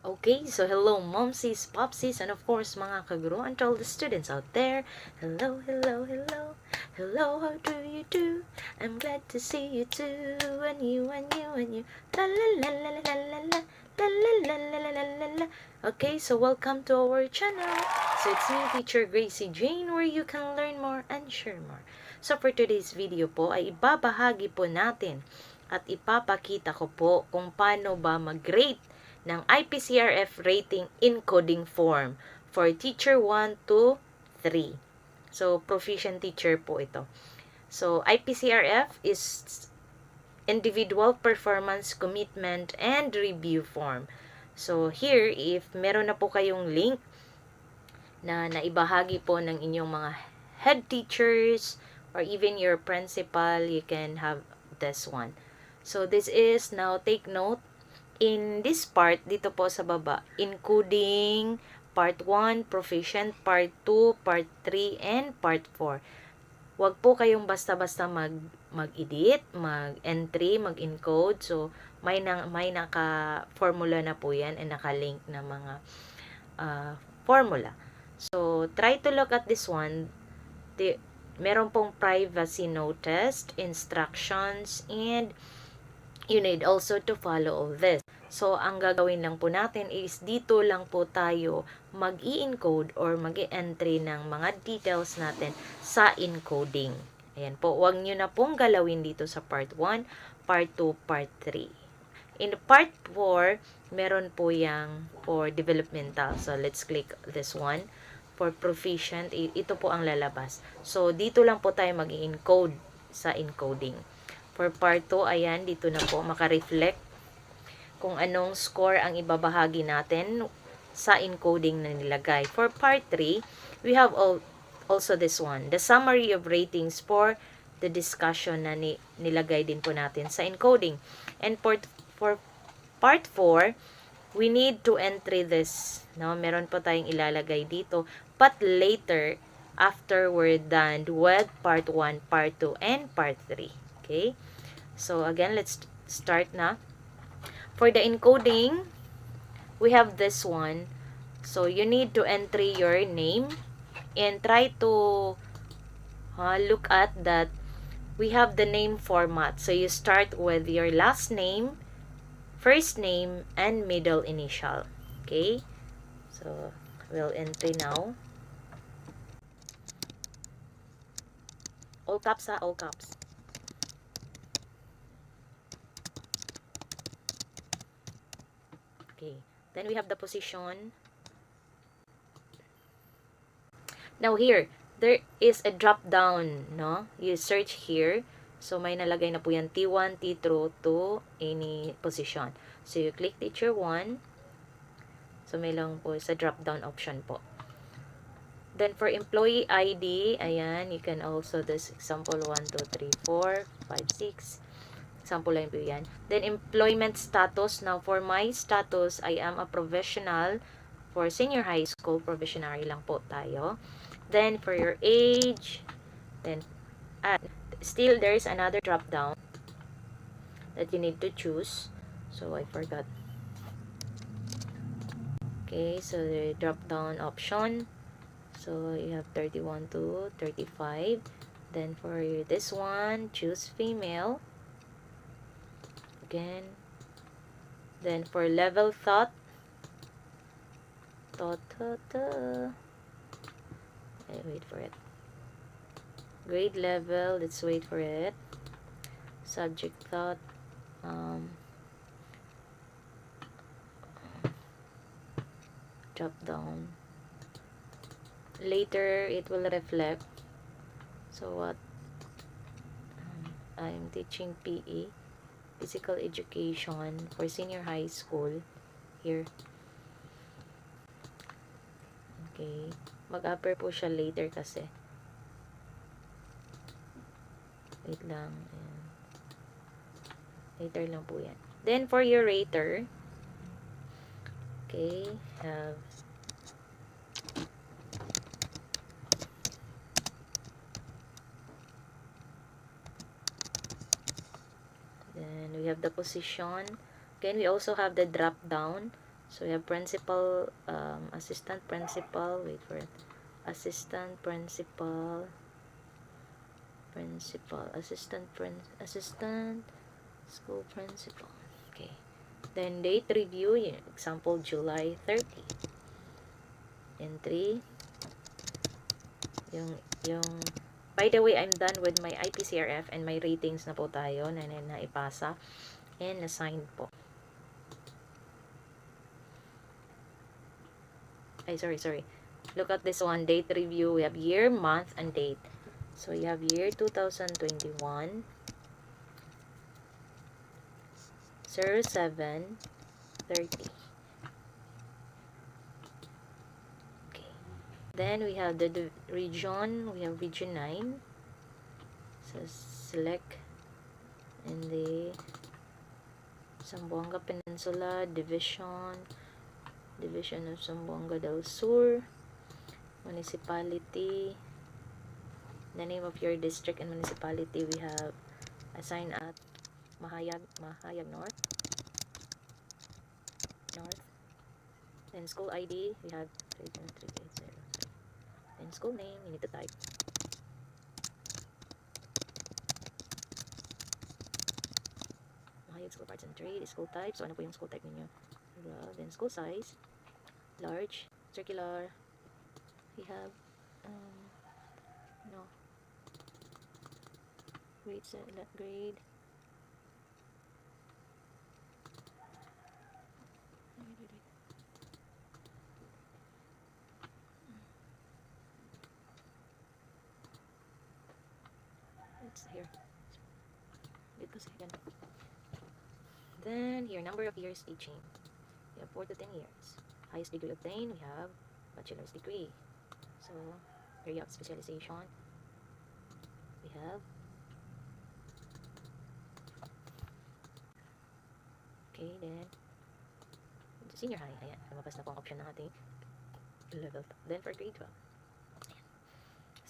Okay, so hello momsies, popsies, and of course mga KaGuro and all the students out there. Hello, hello, hello. Hello, how do you do? I'm glad to see you too. And you, and you, and you. La la la la la la la. La la la la la la la la. Okay, so welcome to our channel. So it's me, Teacher Gracie Jane, where you can learn more and share more. So for today's video po ay ibabahagi po natin at ipapakita ko po kung paano ba mag-rate ng IPCRF rating encoding form for teacher 1 to 3. So, proficient teacher po ito. So, IPCRF is Individual Performance Commitment and Review Form. So, here, if meron na po kayong link na naibahagi po ng inyong mga head teachers or even your principal, you can have this one. So, this is, now take note, in this part, dito po sa baba, encoding, part 1, proficient, part 2, part 3, and part 4. Huwag po kayong basta-basta mag-edit, mag-entry, mag-encode. So, may naka-formula na po yan and naka-link na mga formula. So, try to look at this one. Meron pong privacy notice, instructions, and you need also to follow all this. So, ang gagawin lang po natin is dito lang po tayo mag-i-encode or mag-i-entry ng mga details natin sa encoding. Ayan po, huwag nyo na pong galawin dito sa part 1, part 2, part 3. In part 4, meron po yang for developmental. So, let's click this one. For proficient, ito po ang lalabas. So, dito lang po tayo mag-i-encode sa encoding. For part 2, ayan, dito na po maka-reflect kung anong score ang ibabahagi natin sa encoding na nilagay. For part 3, we have also this one, the summary of ratings for the discussion na nilagay din po natin sa encoding. And for part 4, we need to entry this. No? Meron po tayong ilalagay dito. But later, after we're done with part 1, part 2, and part 3. Okay? So, again, let's start na. For the encoding, we have this one. So, you need to entry your name and try to look at that we have the name format. So, you start with your last name, first name, and middle initial. Okay? So, we'll entry now. All caps ha, all caps. Okay. Then we have the position. Now here, there is a drop down, no? You search here. So may nalagay na po yan T1, T2 to any position. So you click teacher 1. So may lang po sa drop down option po. Then for employee ID, ayan, you can also this example 1, 2, 3, 4, 5, 6. Example lang po yan. Then, employment status. Now, for my status, I am a professional for senior high school. Provisionary lang po tayo. Then, for your age, then, still, there is another drop down that you need to choose. So, I forgot. Okay, so the drop down option. So, you have 31 to 35. Then, for this one, choose female. Again. Then for level thought, wait for it. Grade level, let's wait for it. Subject thought, drop down. Later it will reflect. So what? I am teaching PE. Physical education for senior high school here. Okay. Mag-upper po siya later kasi. Wait lang. Ayan. Later lang po yan. Then, for your rater, okay, have we have the position. Again, we also have the drop down. So, we have principal, assistant principal, wait for it, assistant principal, assistant school principal. Okay. Then, date review, example, July 30. Entry, by the way, I'm done with my IPCRF and my ratings na po tayo na naipasa and assigned po. Ay, sorry. Look at this one, date review. We have year, month, and date. So, you have year 2021, 07/30. Okay. Then, we have the region. We have region 9. So, select in the Zamboanga Peninsula Division of Zamboanga del Sur. Municipality. The name of your district and municipality we have assigned at Mahayag North. Then school ID we have 3.3807. Then school name you need to type. Mahayag School Parts and Trade. School type. So ano po yung school type ninyo? Then school size, large, circular. We have no grade, grade. It's here. Then here, number of years teaching. We have 4 to 10 years. Highest degree obtained, we have bachelor's degree. So, area of specialization, we have okay, then senior high. Ayan, lumabas na po ang option ng ating level. Then for grade 12.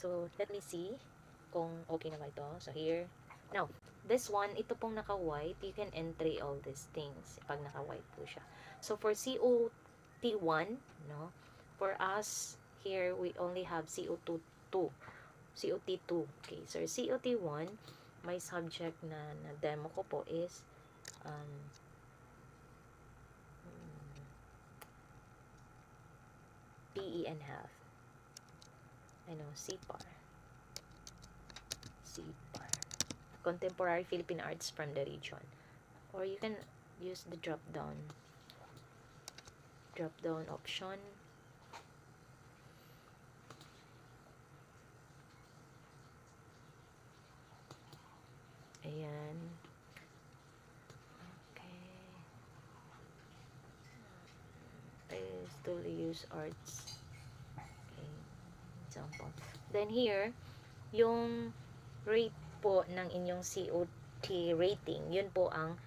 So, let me see kung okay na ba ito. So, here. Now, this one, ito pong naka-white, you can entry all these things pag naka-white po siya. So, for COT1, no, for us, here, we only have COT2. Okay, so COT1, my subject na demo ko po is PE and Health. CPAR. Contemporary Philippine Arts from the region. Or you can use the drop down option. Ayan. Okay. I still use arts. Okay. Example. Then here, yung rate po ng inyong COT rating, yun po ang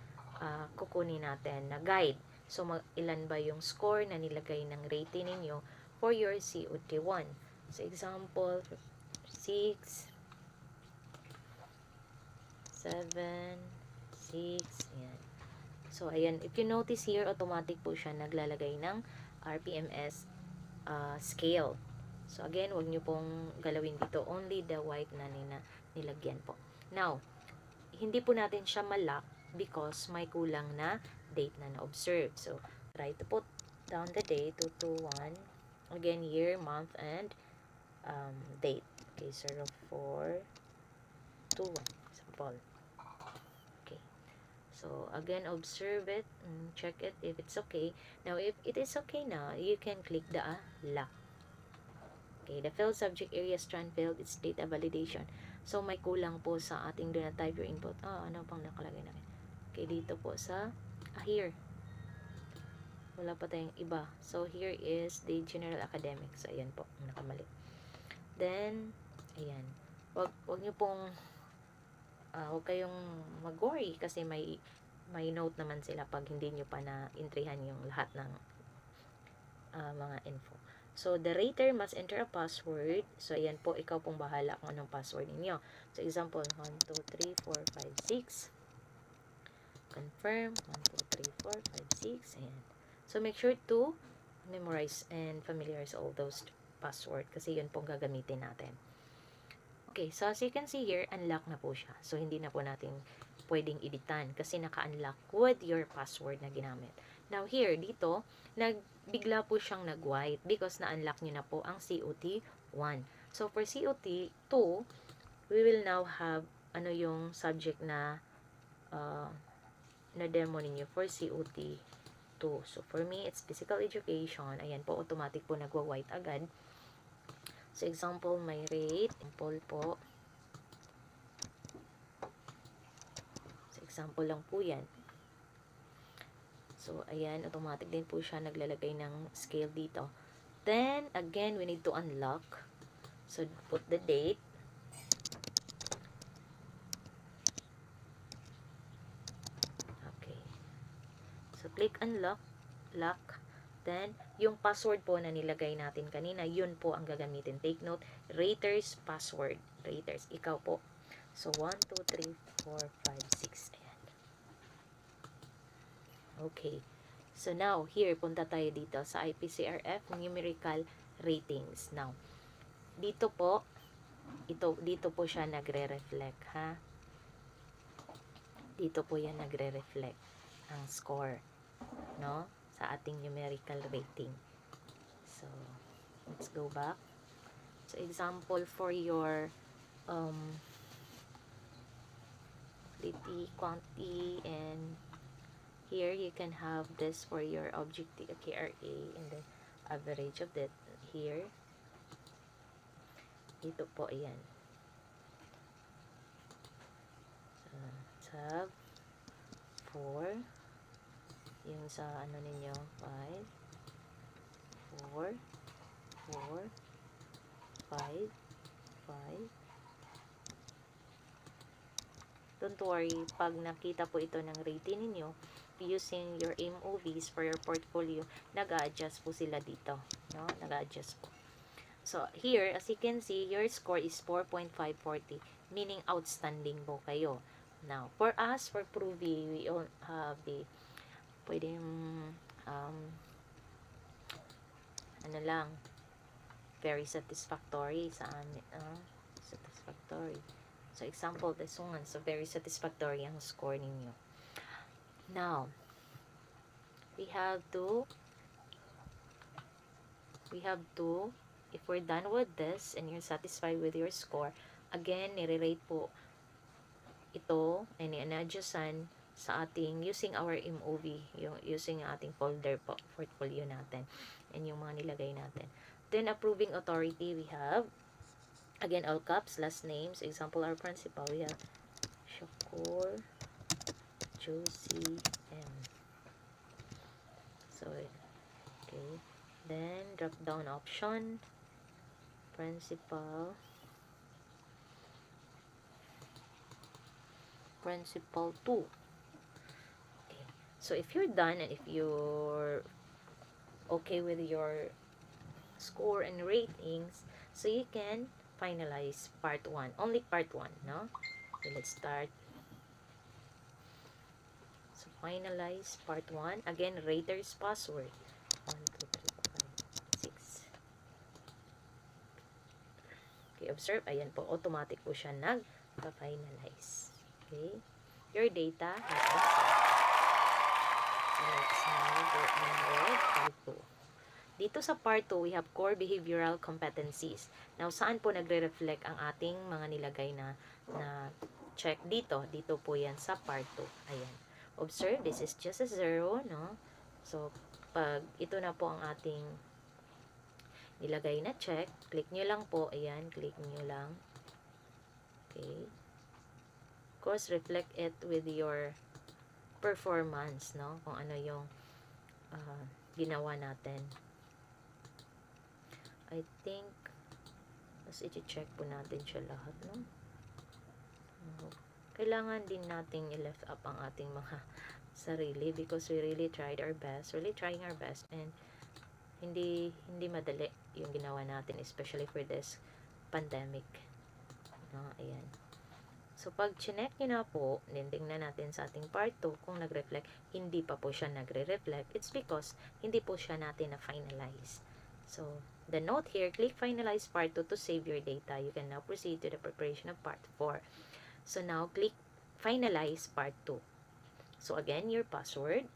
kukunin natin na guide. So, ilan ba yung score na nilagay ng rating ninyo for your COT1. So, example, 6, 7, 6, ayan. So, ayan, if you notice here, automatic po siya naglalagay ng RPMS scale. So, again, wag nyo pong galawin dito. Only the white na nilagyan po. Now, hindi po natin siya malak because may kulang na date na na-observe. So, try to put down the date, 221. Again, year, month, and date. Okay, 0421. Example. Okay. So, again, observe it. Check it if it's okay. Now, if it is okay now, you can click the lock. Okay, the field subject area strand field, it's data validation. So, may kulang po sa ating do not type your input. Ano pang nakalagay namin? Okay, dito po sa, here. Wala pa tayong iba. So, here is the general academic. So, ayan po, nakamali. Then, ayan. Wag nyo pong, wag kayong mag-worry kasi may note naman sila pag hindi nyo pa na-entryhan yung lahat ng mga info. So, the rater must enter a password. So, ayan po, ikaw pong bahala kung anong password ninyo. So, example, 1, 2, 3, 4, 5, 6. Confirm, 1, 2, 3, 4, 5, 6. Ayan. So, make sure to memorize and familiarize all those password kasi yun pong gagamitin natin. Okay, so as you can see here, unlock na po siya. So, hindi na po natin pwedeng editan kasi naka-unlock with your password na ginamit. Now, here, dito, bigla po siyang nag-white because na-unlock nyo na po ang COT1. So, for COT2, we will now have yung subject na na-demo ninyo for COT2. So, for me, it's physical education. Ayan po, automatic po nagwa-white agad. So, example, may rate. Example po. So, example lang po yan. So, ayan, automatic din po siya naglalagay ng scale dito. Then, again, we need to unlock. So, put the date. Okay. So, click unlock. Lock. Then, yung password po na nilagay natin kanina, yun po ang gagamitin. Take note, Raters password. Raters, ikaw po. So, 1, 2, 3, 4, 5, 6. Ayan. Okay. So, now, here, punta tayo dito sa IPCRF numerical ratings. Now, dito po, dito po siya nagre-reflect, ha? Dito po yan nagre-reflect ang score, no? Sa ating numerical rating. So, let's go back. So, example for your quantity, and here you can have this for your objective KRA and the average of that here. Dito po, ayan. So, tab 4. Yung sa ano ninyo, 5, 4, 4, 5, 5. Don't worry, pag nakita po ito ng rating ninyo, using your MOVs for your portfolio, nag-a-adjust po sila dito. No? Nag-a-adjust po. So, here, as you can see, your score is 4.540, meaning outstanding po kayo. Now, for us, for Provy, we all have the pwedeng ano lang, very satisfactory sa amin, satisfactory. So, example, this one, so very satisfactory ang score ninyo. Now, we have to, if we're done with this and you're satisfied with your score, again, nire-rate po ito, and i-adjustan sa ating, using our MOV, using ating folder po, portfolio natin, and yung mga nilagay natin. Then, approving authority, we have, again, all caps, last names, example, our principal, we have Shakur, Josie, M. So, okay. Then, drop down option, principal 2. Okay. So, if you're done and if you're okay with your score and ratings, so you can finalize part 1. Only part 1, no? Okay, let's start. So, finalize part 1. Again, raters password. 1, 2, 3, 4, 5, 6. Okay, observe. Ayan po, automatic po siya nag-finalize. Okay. Your data has been set. So, let's now go on with part 2. Dito sa part 2, we have core behavioral competencies. Now, saan po nagre-reflect ang ating mga nilagay na check dito? Dito po yan sa part 2. Ayan. Observe, this is just a 0, no? So, pag ito na po ang ating nilagay na check, click nyo lang po. Ayan, click nyo lang. Okay. Of course, reflect it with your performance, no? Kung ano yung ginawa natin. I think, mas i-check po natin siya lahat, no? Kailangan din nating i-left up ang ating mga sarili because we really tried our best, really trying our best, and hindi madali yung ginawa natin, especially for this pandemic. No? Ayan. So, pag chinek nyo na po, tingnan natin sa ating part 2, kung nag-reflect, hindi pa po siya nagre-reflect. It's because hindi po siya natin na-finalize. So, the note here, click Finalize part 2 to save your data. You can now proceed to the preparation of part 4. So, now, click Finalize part 2. So, again, your password.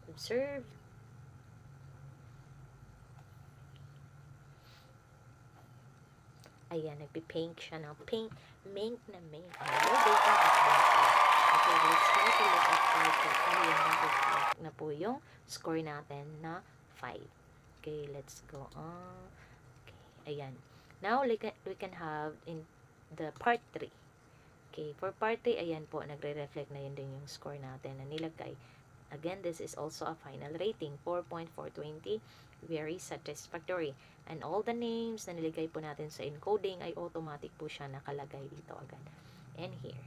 Observe. Ayan, nagpi-pink siya na. Pink, mink na mink. Your data has been filled. Okay, let's try to look at part 2. Ayan, nag-reflect na po yung score natin na 5. Okay, let's go on. Okay, ayan. Now, we can have in the part 3. Okay, for part 3, ayan po, nagre-reflect na yun din yung score natin na nilagay. Again, this is also a final rating, 4.420, very satisfactory. And all the names na nilagay po natin sa encoding ay automatic po siya nakalagay dito agad. And here.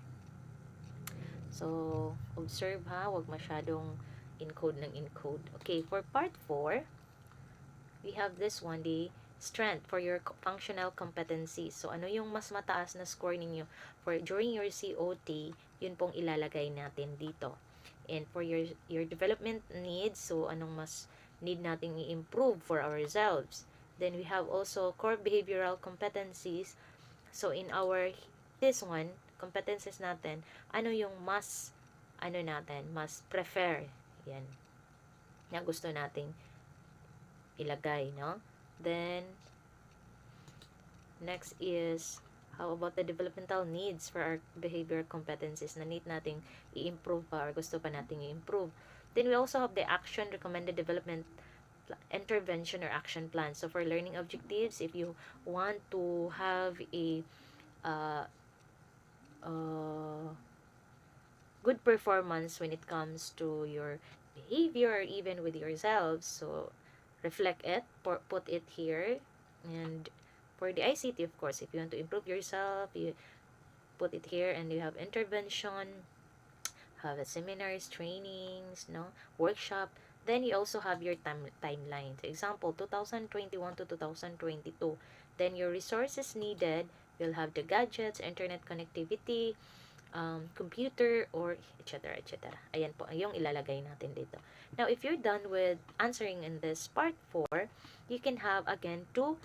So, observe ha, wag masyadong encode ng encode. Okay, for part 4, we have this one, the strength for your functional competencies. So, ano yung mas mataas na score ninyo for during your COT, yun pong ilalagay natin dito. And for your development needs, so anong mas need nating i-improve for ourselves. Then we have also core behavioral competencies. So in this one, competencies natin, ano yung mas mas prefer. Yan. Yan gusto nating ilagay, no? Then next is how about the developmental needs for our behavior competencies na need nating i-improve pa or gusto pa nating i-improve. Then we also have the action recommended development intervention or action plan. So for learning objectives, if you want to have a good performance when it comes to your behavior or even with yourselves, so reflect it, put it here. And for the ICT, of course, if you want to improve yourself, you put it here. And you have intervention, have a seminars, trainings, no, workshop. Then you also have your timeline. For example, 2021 to 2022. Then your resources needed, you'll have the gadgets, internet connectivity, computer, or etc. etc. Ayan po, yung ilalagay natin dito. Now, if you're done with answering in this part 4, you can have again to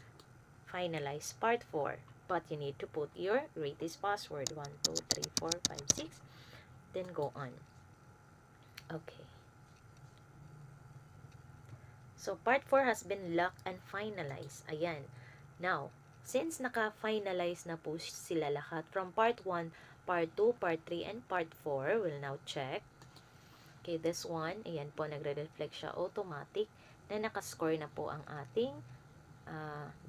finalize part 4. But you need to put your greatest password, 1, 2, 3, 4, 5, 6. Then go on. Okay. So, part 4 has been locked and finalized. Ayan. Now, since naka-finalize na po sila lahat from part 1, part 2, part 3, and part 4, we'll now check. Okay, this one, ayan po, nagre-reflect siya automatic na nakascore na po ang ating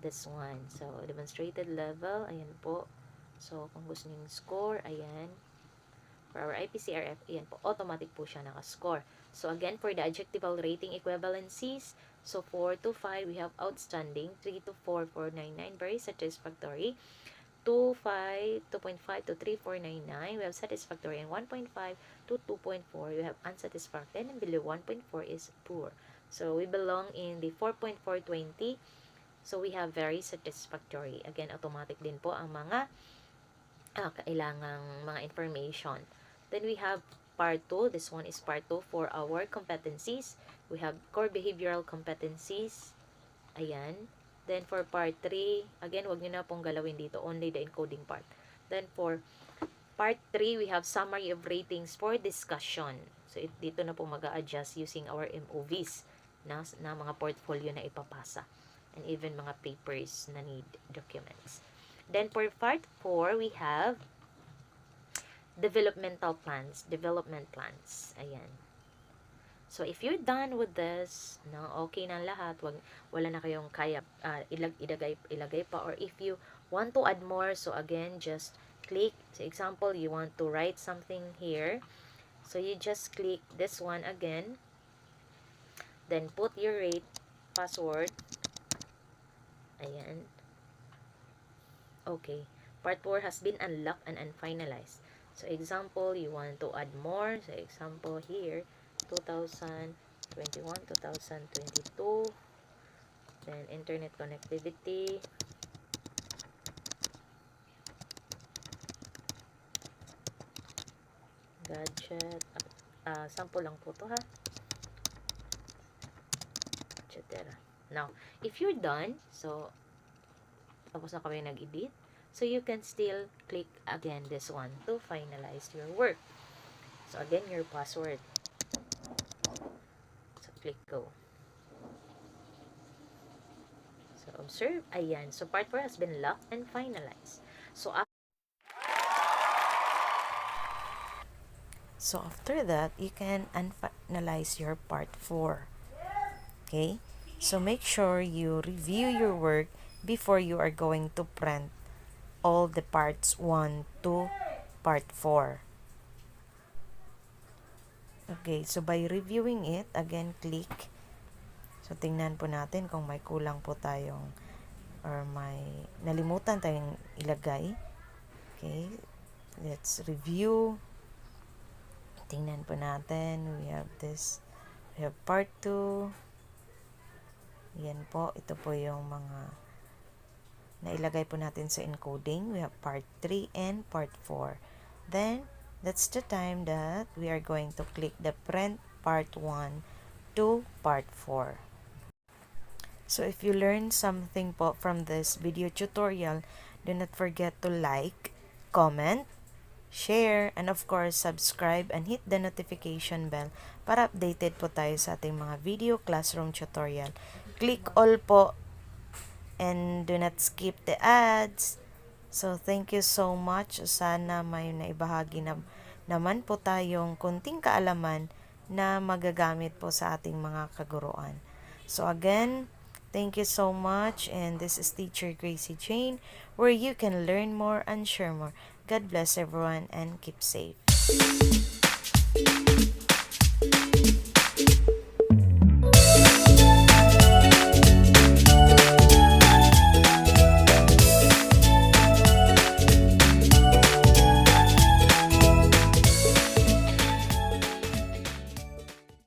this one. So, demonstrated level, ayan po. So, kung gusto nyo score, ayan. For our IPCRF, ayan po, automatic po siya nakascore. So, again, for the adjectival rating equivalencies, so 4 to 5, we have outstanding. 3 to 4, 499, very satisfactory. 2.5 to 3.499, we have satisfactory. And 1.5 to 2.4, we have unsatisfactory. And below 1.4 is poor. So, we belong in the 4.420. So, we have very satisfactory. Again, automatic din po ang mga kailangang mga information. Then, we have part 2. This one is part 2 for our competencies. We have core behavioral competencies. Ayan. Then, for part 3, again, wag nyo na pong galawin dito. Only the encoding part. Then, for part 3, we have summary of ratings for discussion. So, dito na po mag-a-adjust using our MOVs na mga portfolio na ipapasa. And even mga papers na need documents. Then, for part 4, we have developmental plans. Development plans. Ayan. So, if you're done with this, no, okay na lahat, wala na kayong kaya ilagay pa. Or if you want to add more, so again, just click. So, example, you want to write something here. So, you just click this one again. Then, put your password. Ayan. Okay. Part 4 has been unlocked and unfinalized. So, example, you want to add more. So, example here, 2021, 2022. then internet connectivity, gadget, sample lang po to ha, etc. Now, if you're done, so tapos na kami nag-edit, so you can still click again this one to finalize your work. So again, your password. So click go. So observe, ayan. So part 4 has been locked and finalized. So after that, you can unfinalize your part 4. Okay? So make sure you review your work before you are going to print all the parts 1 to part 4. Okay, so by reviewing it, again, click. So tingnan po natin kung may kulang po tayong or may nalimutan tayong ilagay. Okay, let's review. Tingnan po natin. We have this. We have part 2. Yan po. Ito po yung mga nailagay po natin sa encoding. We have part 3 and part 4. Then, that's the time that we are going to click the print part 1 to part 4. So, if you learned something po from this video tutorial, do not forget to like, comment, share, and of course, subscribe and hit the notification bell para updated po tayo sa ating mga video classroom tutorial. Click all po and do not skip the ads. So, thank you so much. Sana may naibahagi na naman po tayong kunting kaalaman na magagamit po sa ating mga kaguruan. So, again, thank you so much, and this is Teacher Gracie Jane, where you can learn more and share more. God bless everyone and keep safe.